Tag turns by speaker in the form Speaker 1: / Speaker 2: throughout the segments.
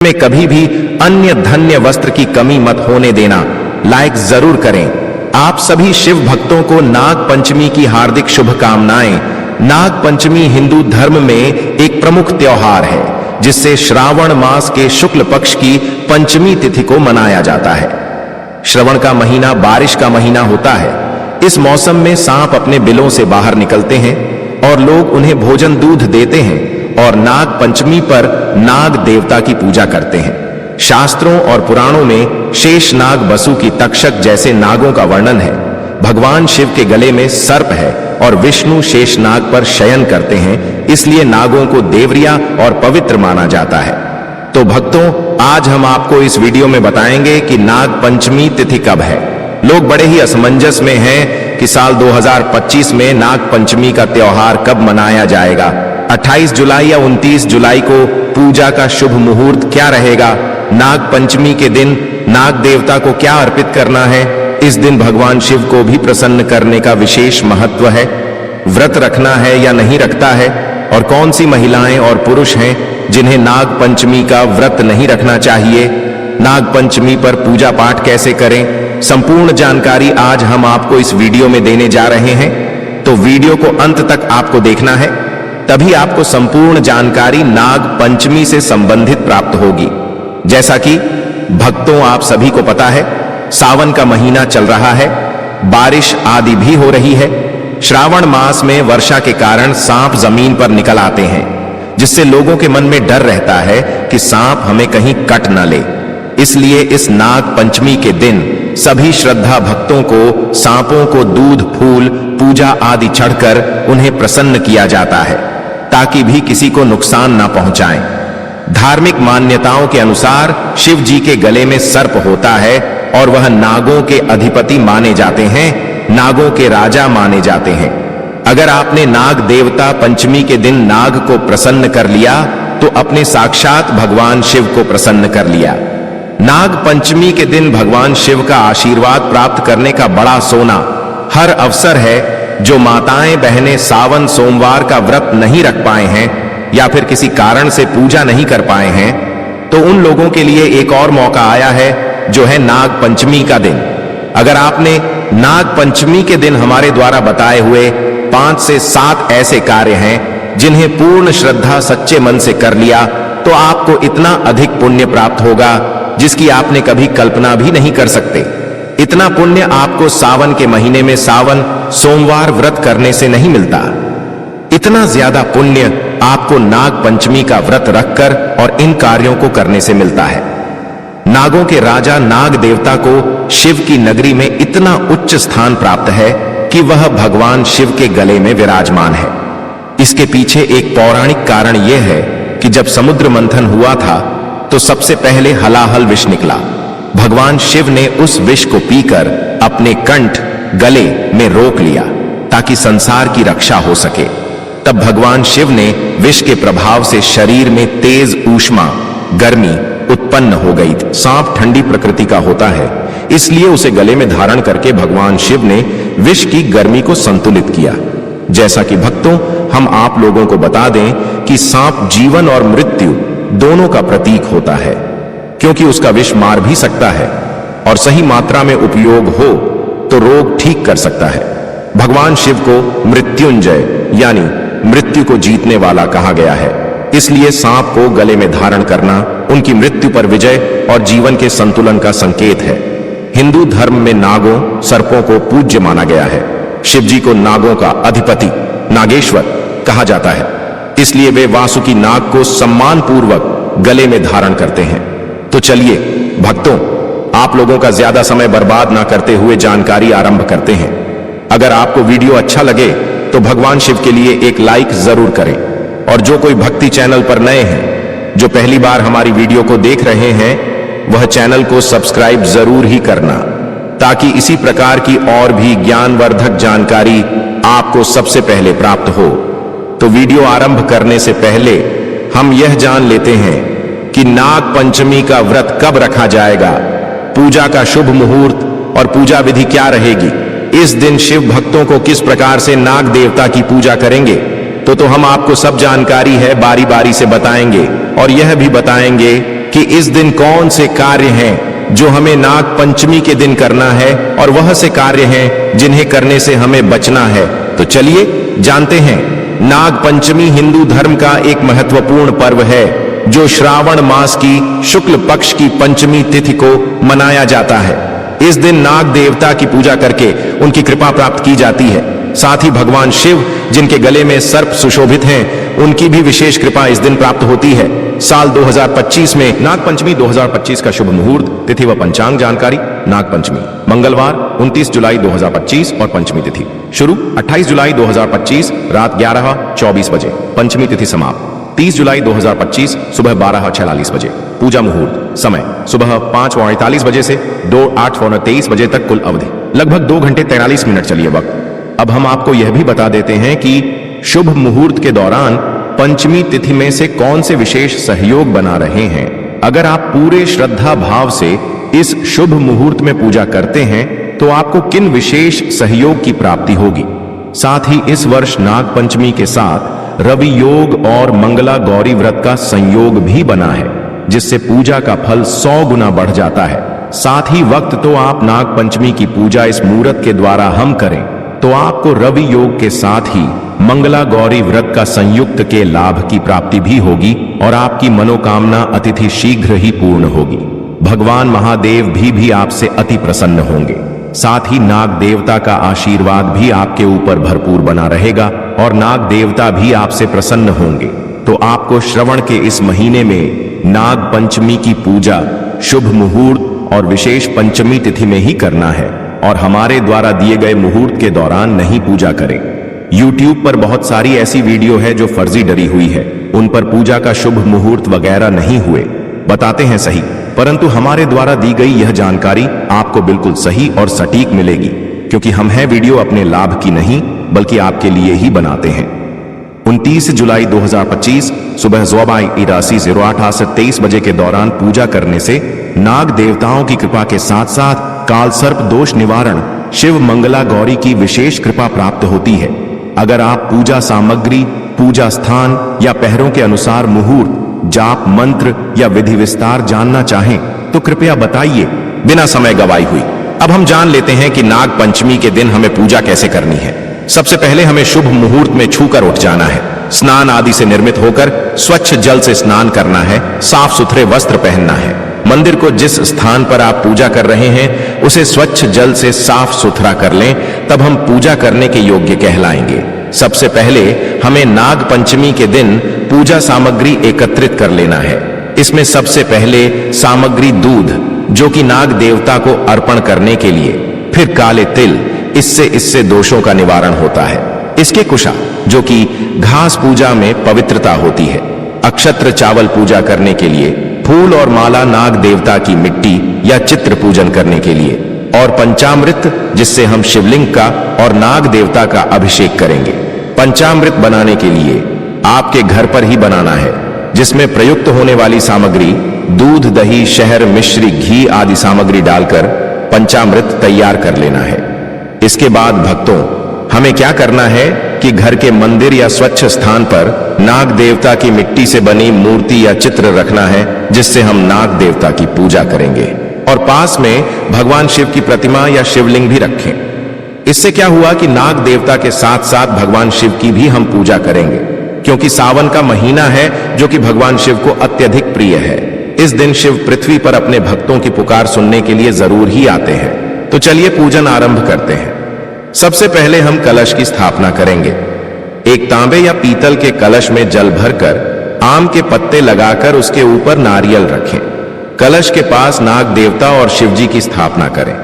Speaker 1: में कभी भी अन्य धन्य वस्त्र की कमी मत होने देना। लाइक जरूर करें। आप सभी शिव भक्तों को नाग पंचमी की हार्दिक शुभकामनाएं। नाग पंचमी हिंदू धर्म में एक प्रमुख त्योहार है जिससे श्रावण मास के शुक्ल पक्ष की पंचमी तिथि को मनाया जाता है। श्रवण का महीना बारिश का महीना होता है। इस मौसम में सांप अपने बिलों से बाहर निकलते हैं और लोग उन्हें भोजन दूध देते हैं और नाग पंचमी पर नाग देवता की पूजा करते हैं। शास्त्रों और पुराणों में शेष नाग वसु की तक्षक जैसे नागों का वर्णन है। भगवान शिव के गले में सर्प है और विष्णु शेष नाग पर शयन करते हैं, इसलिए नागों को देवरिया और पवित्र माना जाता है। तो भक्तों, आज हम आपको इस वीडियो में बताएंगे कि नाग पंचमी तिथि कब है। लोग बड़े ही असमंजस में हैं कि साल 2025 में नाग पंचमी का त्योहार कब मनाया जाएगा। 28 जुलाई या 29 जुलाई को पूजा का शुभ मुहूर्त क्या रहेगा। नाग पंचमी के दिन नाग देवता को क्या अर्पित करना है। इस दिन भगवान शिव को भी प्रसन्न करने का विशेष महत्व है। व्रत रखना है या नहीं रखता है, और कौन सी महिलाएं और पुरुष हैं जिन्हें नाग पंचमी का व्रत नहीं रखना चाहिए। नाग पंचमी पर पूजा पाठ कैसे करें, संपूर्ण जानकारी आज हम आपको इस वीडियो में देने जा रहे हैं। तो वीडियो को अंत तक आपको देखना है, तभी आपको संपूर्ण जानकारी नाग पंचमी से संबंधित प्राप्त होगी। जैसा कि भक्तों आप सभी को पता है, सावन का महीना चल रहा है, बारिश आदि भी हो रही है। श्रावण मास में वर्षा के कारण सांप जमीन पर निकल आते हैं, जिससे लोगों के मन में डर रहता है कि सांप हमें कहीं कट न ले। इसलिए इस नाग पंचमी के दिन सभी श्रद्धा भक्तों को सांपों को दूध फूल पूजा आदि चढ़कर उन्हें प्रसन्न किया जाता है, ताकि भी किसी को नुकसान ना पहुंचाएं। धार्मिक मान्यताओं के अनुसार शिव जी के गले में सर्प होता है और वह नागों के अधिपति माने जाते हैं, नागों के राजा माने जाते हैं। अगर आपने नाग देवता पंचमी के दिन नाग को प्रसन्न कर लिया तो अपने साक्षात भगवान शिव को प्रसन्न कर लिया। नाग पंचमी के दिन भगवान शिव का आशीर्वाद प्राप्त करने का बड़ा सोना हर अवसर है। जो माताएं बहनें सावन सोमवार का व्रत नहीं रख पाए हैं या फिर किसी कारण से पूजा नहीं कर पाए हैं, तो उन लोगों के लिए एक और मौका आया है, जो है नाग पंचमी का दिन। अगर आपने नाग पंचमी के दिन हमारे द्वारा बताए हुए 5 से 7 ऐसे कार्य हैं जिन्हें पूर्ण श्रद्धा सच्चे मन से कर लिया, तो आपको इतना अधिक पुण्य प्राप्त होगा जिसकी आपने कभी कल्पना भी नहीं कर सकते। इतना पुण्य आपको सावन के महीने में सावन सोमवार व्रत करने से नहीं मिलता। इतना ज्यादा पुण्य आपको नाग पंचमी का व्रत रखकर और इन कार्यों को करने से मिलता है। नागों के राजा नाग देवता को शिव की नगरी में इतना उच्च स्थान प्राप्त है कि वह भगवान शिव के गले में विराजमान है। इसके पीछे एक पौराणिक कारण यह है कि जब समुद्र मंथन हुआ था तो सबसे पहले हलाहल विष निकला। भगवान शिव ने उस विष को पीकर अपने कंठ गले में रोक लिया ताकि संसार की रक्षा हो सके। तब भगवान शिव ने विष के प्रभाव से शरीर में तेज ऊष्मा गर्मी उत्पन्न हो गई। सांप ठंडी प्रकृति का होता है, इसलिए उसे गले में धारण करके भगवान शिव ने विष की गर्मी को संतुलित किया। जैसा कि भक्तों, हम आप लोगों को बता दें कि सांप जीवन और मृत्यु दोनों का प्रतीक होता है, क्योंकि उसका विष मार भी सकता है और सही मात्रा में उपयोग हो तो रोग ठीक कर सकता है। भगवान शिव को मृत्युंजय यानी मृत्यु को जीतने वाला कहा गया है, इसलिए सांप को गले में धारण करना उनकी मृत्यु पर विजय और जीवन के संतुलन का संकेत है। हिंदू धर्म में नागों सर्पों को पूज्य माना गया है। शिव जी को नागों का अधिपति नागेश्वर कहा जाता है, इसलिए वे वासुकी नाग को सम्मान पूर्वक गले में धारण करते हैं। तो चलिए भक्तों, आप लोगों का ज्यादा समय बर्बाद ना करते हुए जानकारी आरंभ करते हैं। अगर आपको वीडियो अच्छा लगे तो भगवान शिव के लिए एक लाइक जरूर करें, और जो कोई भक्ति चैनल पर नए हैं, जो पहली बार हमारी वीडियो को देख रहे हैं, वह चैनल को सब्सक्राइब जरूर ही करना, ताकि इसी प्रकार की और भी ज्ञानवर्धक जानकारी आपको सबसे पहले प्राप्त हो। तो वीडियो आरंभ करने से पहले हम यह जान लेते हैं कि नाग पंचमी का व्रत कब रखा जाएगा, पूजा का शुभ मुहूर्त और पूजा विधि क्या रहेगी, इस दिन शिव भक्तों को किस प्रकार से नाग देवता की पूजा करेंगे, तो हम आपको सब जानकारी है बारी बारी से बताएंगे और यह भी बताएंगे कि इस दिन कौन से कार्य हैं जो हमें नाग पंचमी के दिन करना है और वह से कार्य हैं जिन्हें करने से हमें बचना है। तो चलिए जानते हैं। नाग पंचमी हिंदू धर्म का एक महत्वपूर्ण पर्व है जो श्रावण मास की शुक्ल पक्ष की पंचमी तिथि को मनाया जाता है। इस दिन नाग देवता की पूजा करके उनकी कृपा प्राप्त की जाती है। साथ ही भगवान शिव जिनके गले में सर्प सुशोभित हैं, उनकी भी विशेष कृपा इस दिन प्राप्त होती है। साल 2025 में नाग पंचमी 2025 का शुभ मुहूर्त, तिथि व पंचांग जानकारी। नाग पंचमी मंगलवार 29 जुलाई 2025 और पंचमी तिथि शुरू 28 जुलाई 2025 रात 11:24 बजे। पंचमी तिथि समाप्त 30 जुलाई 2025 सुबह 12:46 बजे। पूजा मुहूर्त समय सुबह 5:48 बजे से 2:08-23 बजे तक। कुल अवधि लगभग 2 घंटे 43 मिनट चलिए वक्त। अब हम आपको यह भी बता देते हैं कि शुभ मुहूर्त के दौरान पंचमी तिथि में से कौन से विशेष सहयोग बना रहे हैं। अगर आप पूरे श्रद्धा भाव से इस शुभ मुहूर्त में पूजा करते हैं तो आपको किन विशेष सहयोग की प्राप्ति होगी। साथ ही इस वर्ष नाग पंचमी के साथ रवि योग और मंगला गौरी व्रत का संयोग भी बना है, जिससे पूजा का फल 100 गुना बढ़ जाता है। साथ ही वक्त तो आप नाग पंचमी की पूजा इस मुहूर्त के द्वारा हम करें तो आपको रवि योग के साथ ही मंगला गौरी व्रत का संयुक्त के लाभ की प्राप्ति भी होगी और आपकी मनोकामना अतिथि शीघ्र ही पूर्ण होगी। भगवान महादेव भी आपसे अति प्रसन्न होंगे। साथ ही नाग देवता का आशीर्वाद भी आपके ऊपर भरपूर बना रहेगा और नाग देवता भी आपसे प्रसन्न होंगे। तो आपको श्रवण के इस महीने में नाग पंचमी की पूजा शुभ मुहूर्त और विशेष पंचमी तिथि में ही करना है और हमारे द्वारा दिए गए मुहूर्त के दौरान नहीं पूजा करें। YouTube पर बहुत सारी ऐसी वीडियो है जो फर्जी डरी हुई है, उन पर पूजा का शुभ मुहूर्त वगैरह नहीं हुए, बताते हैं सही, परंतु हमारे द्वारा दी गई यह जानकारी आपको बिल्कुल सही और सटीक मिलेगी, क्योंकि हम हैं वीडियो अपने लाभ की नहीं बल्कि आपके लिए ही बनाते हैं। 29 जुलाई 2025 सुबह 8:23 बजे के दौरान पूजा करने से नाग देवताओं की कृपा के साथ साथ काल सर्प दोष निवारण, शिव मंगला गौरी की विशेष कृपा प्राप्त होती है। अगर आप पूजा सामग्री, पूजा स्थान या पहरों के अनुसार मुहूर्त, जाप मंत्र या विधि विस्तार जानना चाहें तो कृपया बताइए। बिना समय गवाई हुई अब हम जान लेते हैं कि नाग पंचमी के दिन हमें पूजा कैसे करनी है। सबसे पहले हमें शुभ मुहूर्त में छूकर उठ जाना है। स्नान आदि से निर्मित होकर स्वच्छ जल से स्नान करना है। साफ सुथरे वस्त्र पहनना है। मंदिर को जिस स्थान पर आप पूजा कर रहे हैं उसे स्वच्छ जल से साफ सुथरा कर लें, तब हम पूजा करने के योग्य कहलाएंगे। सबसे पहले हमें नाग पंचमी के दिन पूजा सामग्री एकत्रित कर लेना है। इसमें सबसे पहले सामग्री दूध, जो कि नाग देवता को अर्पण करने के लिए, फिर काले तिल, इससे दोषों का निवारण होता है। इसके कुशा, जो कि घास पूजा में पवित्रता होती है। अक्षत्र चावल पूजा करने के लिए, फूल और माला नाग देवता की मिट्टी या चित्र पूजन करने के लिए, और पंचामृत जिससे हम शिवलिंग का और नाग देवता का अभिषेक करेंगे। पंचामृत बनाने के लिए आपके घर पर ही बनाना है, जिसमें प्रयुक्त होने वाली सामग्री दूध, दही, शहद, मिश्री, घी आदि सामग्री डालकर पंचामृत तैयार कर लेना है। इसके बाद भक्तों, हमें क्या करना है कि घर के मंदिर या स्वच्छ स्थान पर नाग देवता की मिट्टी से बनी मूर्ति या चित्र रखना है, जिससे हम नाग देवता की पूजा करेंगे, और पास में भगवान शिव की प्रतिमा या शिवलिंग भी रखें। इससे क्या हुआ कि नाग देवता के साथ साथ भगवान शिव की भी हम पूजा करेंगे, क्योंकि सावन का महीना है जो कि भगवान शिव को अत्यधिक प्रिय है। इस दिन शिव पृथ्वी पर अपने भक्तों की पुकार सुनने के लिए जरूर ही आते हैं। तो चलिए पूजन आरंभ करते हैं। सबसे पहले हम कलश की स्थापना करेंगे। एक तांबे या पीतल के कलश में जल भरकर आम के पत्ते लगाकर उसके ऊपर नारियल रखें। कलश के पास नाग देवता और शिव जी की स्थापना करें।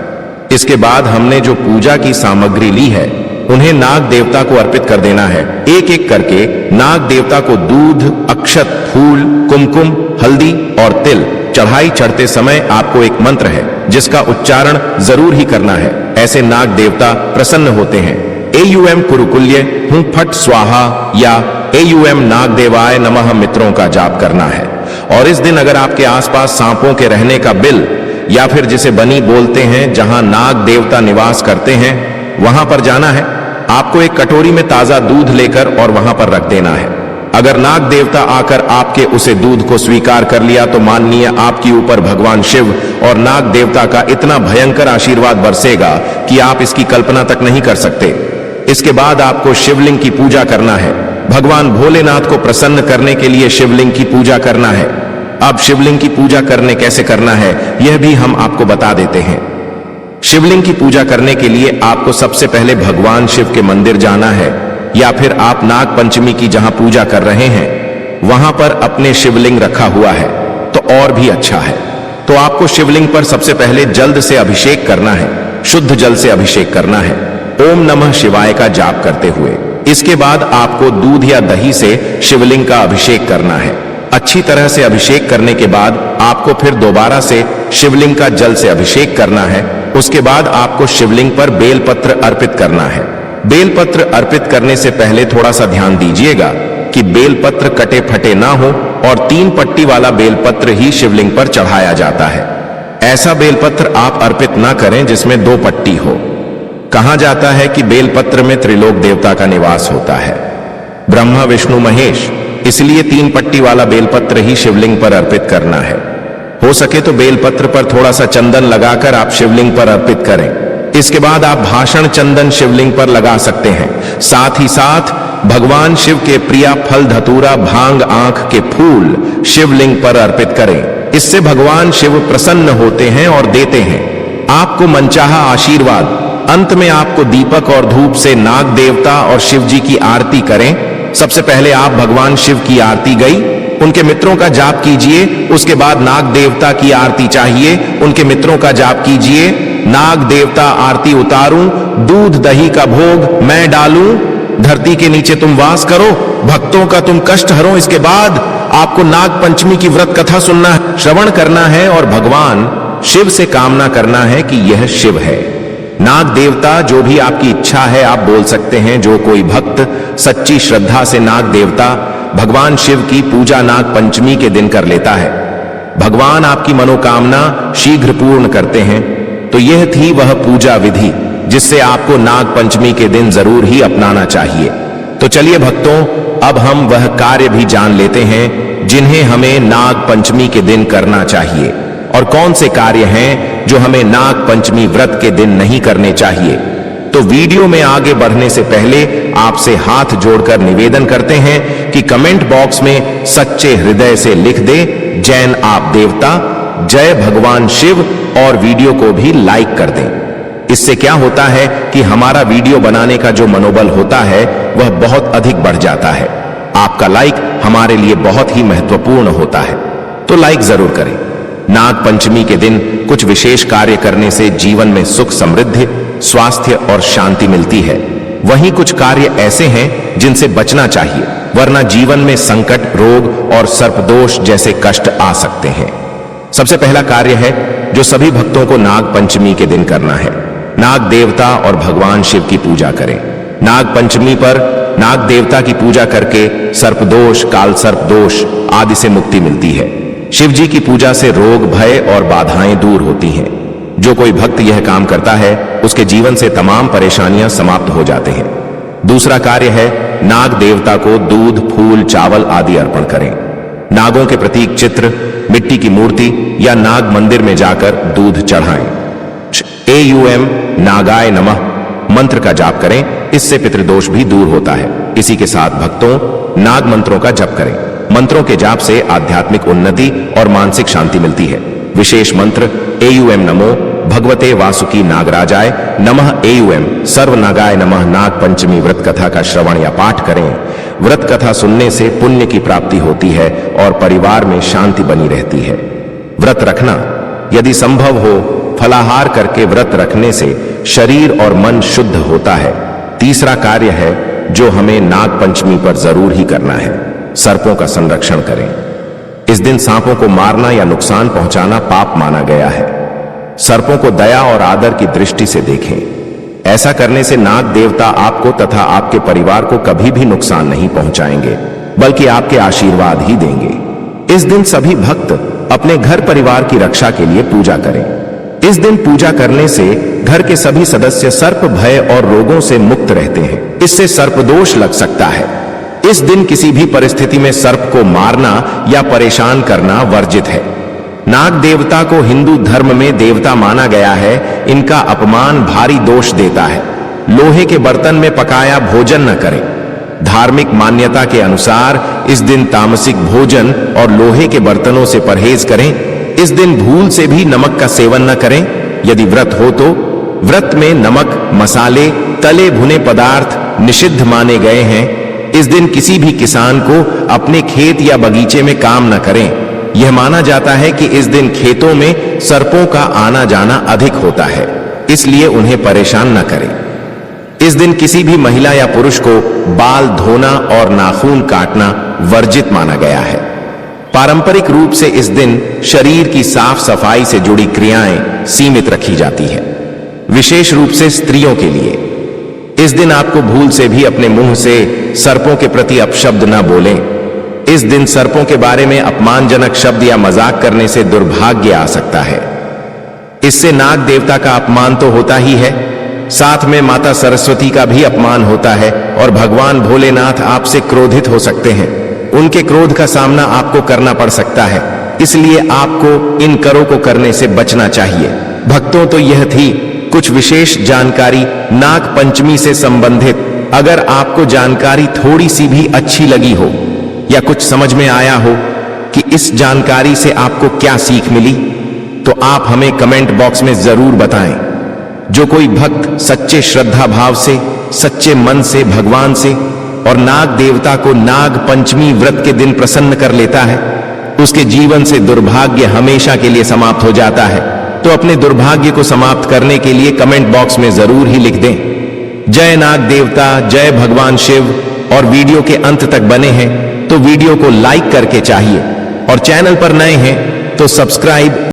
Speaker 1: इसके बाद हमने जो पूजा की सामग्री ली है उन्हें नाग देवता को अर्पित कर देना है। एक एक करके नाग देवता को दूध, अक्षत, फूल, कुमकुम, हल्दी और तिल चढ़ाई चढ़ते समय आपको एक मंत्र है जिसका उच्चारण जरूर ही करना है। ऐसे नाग देवता प्रसन्न होते हैं। एयुएम कुरुकुल्य हूं फट स्वाहा या एयुएम नाग देवाय नमः मित्रों का जाप करना है। और इस दिन अगर आपके आसपास सांपों के रहने का बिल या फिर जिसे बनी बोलते हैं, जहां नाग देवता निवास करते हैं, वहां पर जाना है। आपको एक कटोरी में ताजा दूध लेकर और वहां पर रख देना है। अगर नाग देवता आकर आपके उसे दूध को स्वीकार कर लिया तो माननीय आपके ऊपर भगवान शिव और नाग देवता का इतना भयंकर आशीर्वाद बरसेगा कि आप इसकी कल्पना तक नहीं कर सकते। इसके बाद आपको शिवलिंग की पूजा करना है। भगवान भोलेनाथ को प्रसन्न करने के लिए शिवलिंग की पूजा करना है। अब शिवलिंग की पूजा कैसे करना है यह भी हम आपको बता देते हैं। शिवलिंग की पूजा करने के लिए आपको सबसे पहले भगवान शिव के मंदिर जाना है, या फिर आप नाग पंचमी की जहां पूजा कर रहे हैं वहां पर अपने शिवलिंग रखा हुआ है तो और भी अच्छा है। तो आपको शिवलिंग पर सबसे पहले जल्द से अभिषेक करना है, शुद्ध जल से अभिषेक करना है, ओम नमः शिवाय का जाप करते हुए। इसके बाद आपको दूध या दही से शिवलिंग का अभिषेक करना है। अच्छी तरह से अभिषेक करने के बाद आपको फिर दोबारा से शिवलिंग का जल से अभिषेक करना है। उसके बाद आपको शिवलिंग पर बेलपत्र अर्पित करना है। बेलपत्र अर्पित करने से पहले थोड़ा सा ध्यान दीजिएगा कि बेलपत्र कटे फटे ना हो और 3 पट्टी वाला बेलपत्र ही शिवलिंग पर चढ़ाया जाता है। ऐसा बेलपत्र आप अर्पित ना करें जिसमें 2 पट्टी हो। कहा जाता है कि बेलपत्र में त्रिलोक देवता का निवास होता है, ब्रह्मा विष्णु महेश, इसलिए 3 पट्टी वाला बेलपत्र ही शिवलिंग पर अर्पित करना है। हो सके तो बेलपत्र पर थोड़ा सा चंदन लगाकर आप शिवलिंग पर अर्पित करें। इसके बाद आप भाषण चंदन शिवलिंग पर लगा सकते हैं। साथ ही साथ भगवान शिव के प्रिय फल धतूरा भांग आंख के फूल शिवलिंग पर अर्पित करें। इससे भगवान शिव प्रसन्न होते हैं और देते हैं आपको मनचाहा आशीर्वाद। अंत में आपको दीपक और धूप से नाग देवता और शिव जी की आरती करें। सबसे पहले आप भगवान शिव की आरती गई, उनके मित्रों का जाप कीजिए। उसके बाद नाग देवता की आरती चाहिए, उनके मित्रों का जाप कीजिए। नाग देवता आरती उतारूं, दूध दही का भोग मैं डालूं, धरती के नीचे तुम वास करो, भक्तों का तुम कष्ट हरो। इसके बाद आपको नाग पंचमी की व्रत कथा सुनना है, श्रवण करना है और भगवान शिव से कामना करना है कि यह शिव है। नाग देवता जो भी आपकी इच्छा है आप बोल सकते हैं। जो कोई भक्त सच्ची श्रद्धा से नाग देवता भगवान शिव की पूजा नाग पंचमी के दिन कर लेता है, भगवान आपकी मनोकामना शीघ्र पूर्ण करते हैं। तो यह थी वह पूजा विधि जिससे आपको नाग पंचमी के दिन जरूर ही अपनाना चाहिए। तो चलिए भक्तों, अब हम वह कार्य भी जान लेते हैं जिन्हें हमें नाग पंचमी के दिन करना चाहिए, और कौन से कार्य हैं जो हमें नाग पंचमी व्रत के दिन नहीं करने चाहिए। तो वीडियो में आगे बढ़ने से पहले आपसे हाथ जोड़कर निवेदन करते हैं कि कमेंट बॉक्स में सच्चे हृदय से लिख दे जैन आप देवता, जय भगवान शिव, और वीडियो को भी लाइक कर दें। इससे क्या होता है कि हमारा वीडियो बनाने का जो मनोबल होता है वह बहुत अधिक बढ़ जाता है। आपका लाइक हमारे लिए बहुत ही महत्वपूर्ण होता है, तो लाइक जरूर करें। नाग पंचमी के दिन कुछ विशेष कार्य करने से जीवन में सुख समृद्धि स्वास्थ्य और शांति मिलती है। वहीं कुछ कार्य ऐसे हैं जिनसे बचना चाहिए, वरना जीवन में संकट, रोग और सर्पदोष जैसे कष्ट आ सकते हैं। सबसे पहला कार्य है जो सभी भक्तों को नाग पंचमी के दिन करना है, नाग देवता और भगवान शिव की पूजा करें। नाग पंचमी पर नाग देवता की पूजा करके सर्पदोष, काल सर्पदोष आदि से मुक्ति मिलती है। शिव जी की पूजा से रोग, भय और बाधाएं दूर होती हैं। जो कोई भक्त यह काम करता है उसके जीवन से तमाम परेशानियां समाप्त हो जाते हैं। दूसरा कार्य है नाग देवता को दूध, फूल, चावल आदि अर्पण करें। नागों के प्रतीक चित्र, मिट्टी की मूर्ति या नाग मंदिर में जाकर दूध चढ़ाएं। AUM नागाय नमः मंत्र का जाप करें, इससे पितृदोष भी दूर होता है। इसी के साथ भक्तों नाग मंत्रों का जप करें। मंत्रों के जाप से आध्यात्मिक उन्नति और मानसिक शांति मिलती है। विशेष मंत्र AUM नमो भगवते वासुकी नागराजाय नमः, AUM सर्व नागाय नमः। नाग पंचमी व्रत कथा का श्रवण या पाठ करें। व्रत कथा सुनने से पुण्य की प्राप्ति होती है और परिवार में शांति बनी रहती है। व्रत रखना यदि संभव हो, फलाहार करके व्रत रखने से शरीर और मन शुद्ध होता है। तीसरा कार्य है जो हमें नाग पंचमी पर जरूर ही करना है, सर्पों का संरक्षण करें। इस दिन सांपों को मारना या नुकसान पहुंचाना पाप माना गया है। सर्पों को दया और आदर की दृष्टि से देखें। ऐसा करने से नाग देवता आपको तथा आपके परिवार को कभी भी नुकसान नहीं पहुंचाएंगे, बल्कि आपके आशीर्वाद ही देंगे। इस दिन सभी भक्त अपने घर परिवार की रक्षा के लिए पूजा करें। इस दिन पूजा करने से घर के सभी सदस्य सर्प भय और रोगों से मुक्त रहते हैं। इससे सर्पदोष लग सकता है, इस दिन किसी भी परिस्थिति में सर्प को मारना या परेशान करना वर्जित है। नाग देवता को हिंदू धर्म में देवता माना गया है। इनका अपमान भारी दोष देता है। लोहे के बर्तन में पकाया भोजन न करें। धार्मिक मान्यता के अनुसार इस दिन तामसिक भोजन और लोहे के बर्तनों से परहेज करें। इस दिन भूल से भी नमक का सेवन न करें। यदि व्रत हो तो व्रत में नमक, मसाले, तले भुने पदार्थ निषिद्ध माने गए हैं। इस दिन किसी भी किसान को अपने खेत या बगीचे में काम न करें। यह माना जाता है कि इस दिन खेतों में सर्पों का आना जाना अधिक होता है, इसलिए उन्हें परेशान न करें। इस दिन किसी भी महिला या पुरुष को बाल धोना और नाखून काटना वर्जित माना गया है। पारंपरिक रूप से इस दिन शरीर की साफ सफाई से जुड़ी क्रियाएं सीमित रखी जाती है, विशेष रूप से स्त्रियों के लिए। इस दिन आपको भूल से भी अपने मुंह से सर्पों के प्रति अपशब्द न बोलें। इस दिन सर्पों के बारे में अपमानजनक शब्द या मजाक करने से दुर्भाग्य आ सकता है। इससे नाग देवता का अपमान तो होता ही है, साथ में माता सरस्वती का भी अपमान होता है और भगवान भोलेनाथ आपसे क्रोधित हो सकते हैं। उनके क्रोध का सामना आपको करना पड़ सकता है, इसलिए आपको इन करों को करने से बचना चाहिए। भक्तों, तो यह थी कुछ विशेष जानकारी नाग पंचमी से संबंधित। अगर आपको जानकारी थोड़ी सी भी अच्छी लगी हो या कुछ समझ में आया हो कि इस जानकारी से आपको क्या सीख मिली, तो आप हमें कमेंट बॉक्स में जरूर बताएं। जो कोई भक्त सच्चे श्रद्धा भाव से, सच्चे मन से भगवान से और नाग देवता को नाग पंचमी व्रत के दिन प्रसन्न कर लेता है, उसके जीवन से दुर्भाग्य हमेशा के लिए समाप्त हो जाता है। तो अपने दुर्भाग्य को समाप्त करने के लिए कमेंट बॉक्स में जरूर ही लिख दें, जय नाग देवता, जय भगवान शिव। और वीडियो के अंत तक बने हैं तो वीडियो को लाइक करके चाहिए, और चैनल पर नए हैं तो सब्सक्राइब